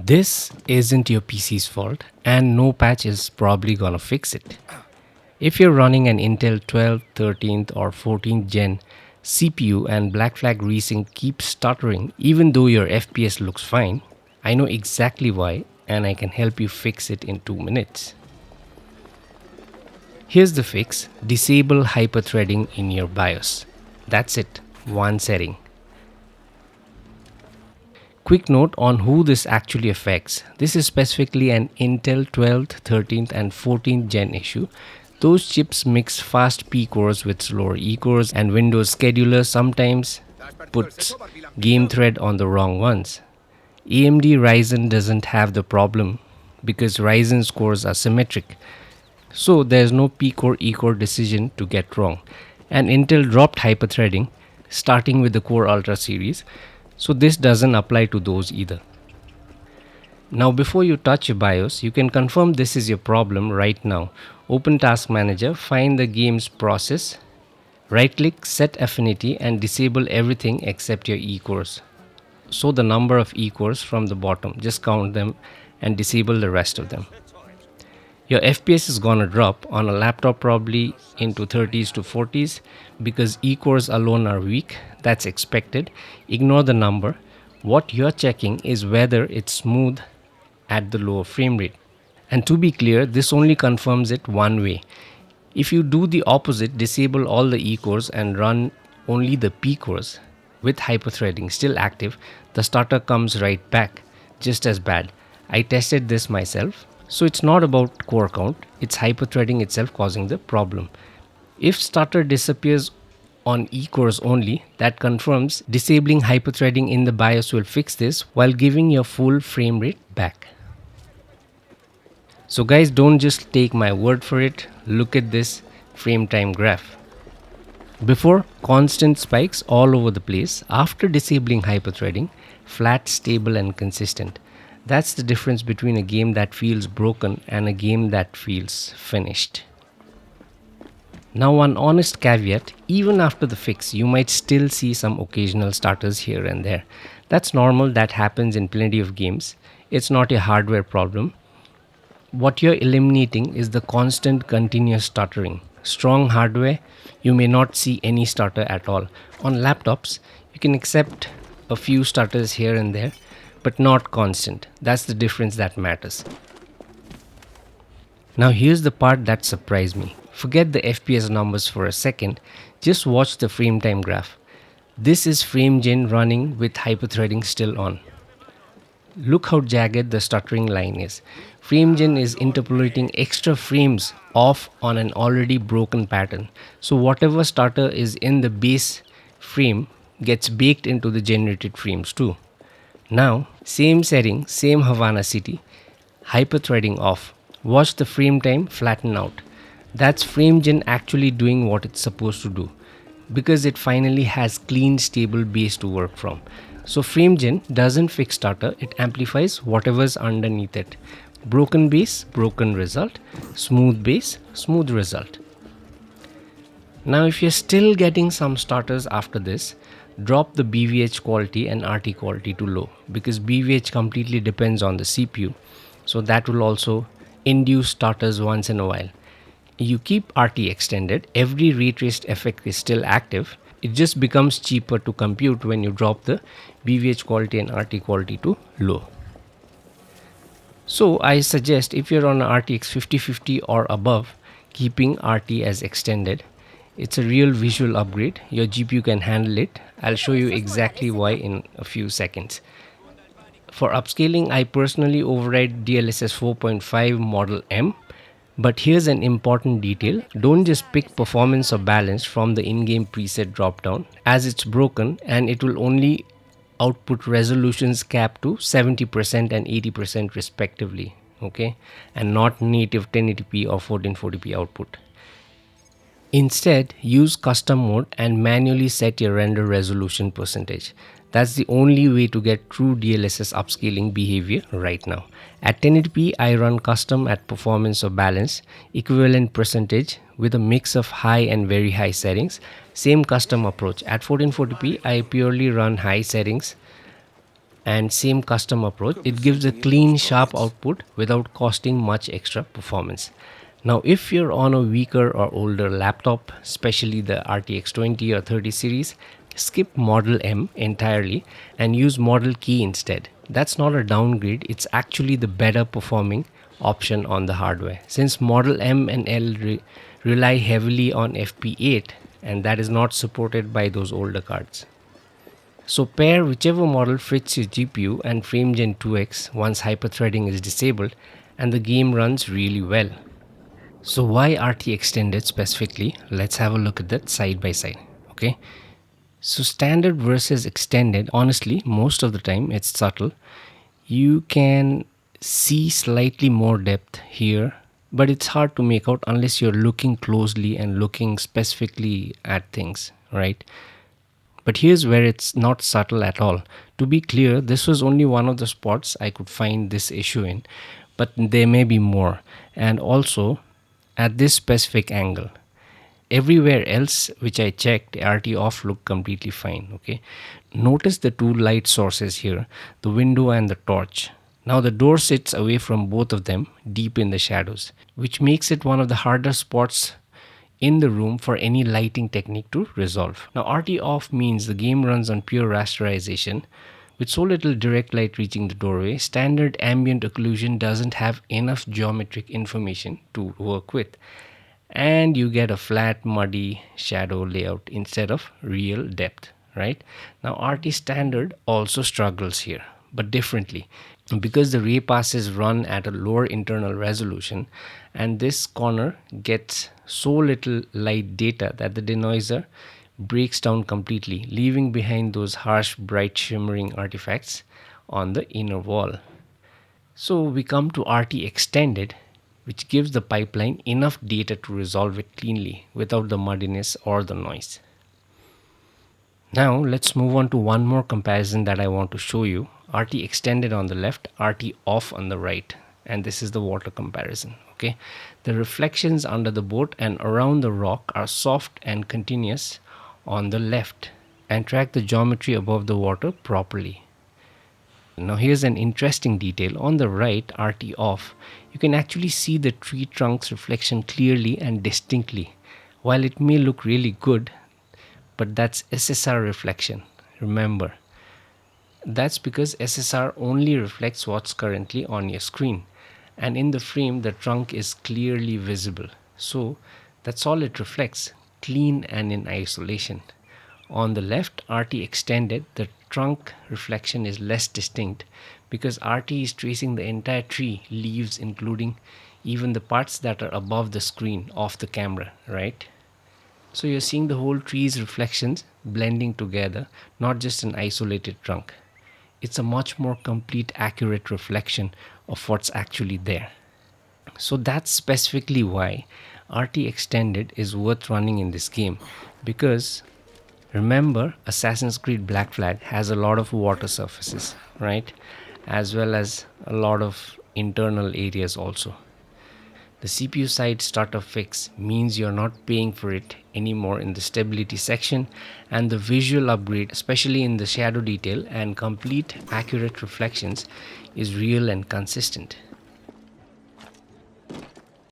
This isn't your PC's fault, and no patch is probably gonna fix it. If you're running an Intel 12th, 13th or 14th gen CPU and Black Flag Resync keeps stuttering even though your FPS looks fine, I know exactly why and I can help you fix it in 2 minutes. Here's the fix: disable hyperthreading in your BIOS. That's it, one setting. Quick note on who this actually affects. This is specifically an Intel 12th, 13th and 14th gen issue. Those chips mix fast P cores with slower E cores, and Windows scheduler sometimes puts game thread on the wrong ones. AMD Ryzen doesn't have the problem because Ryzen's cores are symmetric. So there's no P core E core decision to get wrong. And Intel dropped hyperthreading starting with the Core Ultra series. So this doesn't apply to those either. Now before you touch your BIOS, you can confirm this is your problem right now. Open Task Manager, find the game's process, right click, set Affinity and disable everything except your E cores. So the number of E cores from the bottom, just count them and disable the rest of them. Your FPS is gonna drop on a laptop probably into 30s to 40s because E cores alone are weak. That's expected. Ignore the number. What you're checking is whether it's smooth at the lower frame rate. And to be clear, this only confirms it one way. If you do the opposite, disable all the E cores and run only the P cores with hyperthreading still active, the stutter comes right back, just as bad. I tested this myself. So it's not about core count, it's hyperthreading itself causing the problem. If stutter disappears on E cores only, that confirms disabling hyperthreading in the BIOS will fix this while giving your full frame rate back. So guys, don't just take my word for it, look at this frame time graph. Before, constant spikes all over the place. After disabling hyperthreading, flat, stable and consistent. That's the difference between a game that feels broken and a game that feels finished. Now one honest caveat, even after the fix, you might still see some occasional stutters here and there. That's normal, that happens in plenty of games. It's not a hardware problem. What you're eliminating is the constant continuous stuttering. Strong hardware, you may not see any stutter at all. On laptops, you can accept a few stutters here and there, but not constant. That's the difference that matters. Now here's the part that surprised me. Forget the FPS numbers for a second, just watch the frame time graph. This is FrameGen running with hyperthreading still on. Look how jagged the stuttering line is. FrameGen is interpolating extra frames off on an already broken pattern. So whatever stutter is in the base frame gets baked into the generated frames too. Now, same setting, same Havana city, hyperthreading off. Watch the frame time flatten out. That's FrameGen actually doing what it's supposed to do, because it finally has clean, stable base to work from. So FrameGen doesn't fix stutter, it amplifies whatever's underneath it. Broken base, broken result. Smooth base, smooth result. Now if you're still getting some stutters after this, drop the BVH quality and RT quality to low, because BVH completely depends on the CPU. So that will also induce stutters once in a while. You keep RT extended, every ray traced effect is still active. It just becomes cheaper to compute when you drop the BVH quality and RT quality to low. So I suggest if you're on a RTX 5050 or above, keeping RT as extended. It's a real visual upgrade. Your GPU can handle it. I'll show you exactly why in a few seconds. For upscaling, I personally override DLSS 4.5 Model M. But here's an important detail. Don't just pick performance or balance from the in-game preset dropdown, as it's broken and it will only output resolutions capped to 70% and 80% respectively, okay, and not native 1080p or 1440p output. Instead, use custom mode and manually set your render resolution percentage. That's the only way to get true DLSS upscaling behavior right now. At 1080p, I run custom at performance or balance, equivalent percentage with a mix of high and very high settings. Same custom approach. At 1440p, I purely run high settings and same custom approach, it gives a clean, sharp output without costing much extra performance. Now, if you're on a weaker or older laptop, especially the RTX 20 or 30 series, skip Model M entirely and use Model Key instead. That's not a downgrade, it's actually the better performing option on the hardware. Since Model M and L rely heavily on FP8, and that is not supported by those older cards. So pair whichever model fits your GPU and FrameGen 2X once hyperthreading is disabled, and the game runs really well. So why RT extended specifically? Let's have a look at that side by side. Okay. So standard versus extended, honestly, most of the time it's subtle. You can see slightly more depth here, but it's hard to make out unless you're looking closely and looking specifically at things, right? But here's where it's not subtle at all. To be clear, this was only one of the spots I could find this issue in, but there may be more. And also at this specific angle. Everywhere else which I checked, RT off looked completely fine. Okay. Notice the two light sources here, the window and the torch. Now the door sits away from both of them, deep in the shadows, which makes it one of the harder spots in the room for any lighting technique to resolve. Now RT off means the game runs on pure rasterization. With so little direct light reaching the doorway, standard ambient occlusion doesn't have enough geometric information to work with. And you get a flat, muddy shadow layout instead of real depth, right? Now RT standard also struggles here, but differently. Because the ray passes run at a lower internal resolution, and this corner gets so little light data that the denoiser breaks down completely, leaving behind those harsh, bright, shimmering artifacts on the inner wall. So we come to RT extended, which gives the pipeline enough data to resolve it cleanly without the muddiness or the noise. Now let's move on to one more comparison that I want to show you. RT extended on the left, RT off on the right, and this is the water comparison. Okay, the reflections under the boat and around the rock are soft and continuous on the left and track the geometry above the water properly. Now here's an interesting detail. On the right, RT off, you can actually see the tree trunk's reflection clearly and distinctly. While it may look really good, but that's SSR reflection. Remember, that's because SSR only reflects what's currently on your screen, and in the frame the trunk is clearly visible. So that's all it reflects, clean and in isolation. On the left, RT extended, the trunk reflection is less distinct because RT is tracing the entire tree, leaves including even the parts that are above the screen off the camera, right? So you're seeing the whole tree's reflections blending together, not just an isolated trunk. It's a much more complete, accurate reflection of what's actually there. So that's specifically why RT extended is worth running in this game, because remember, Assassin's Creed Black Flag has a lot of water surfaces, right? As well as a lot of internal areas also. The CPU side stutter fix means you're not paying for it anymore in the stability section, and the visual upgrade, especially in the shadow detail and complete accurate reflections, is real and consistent.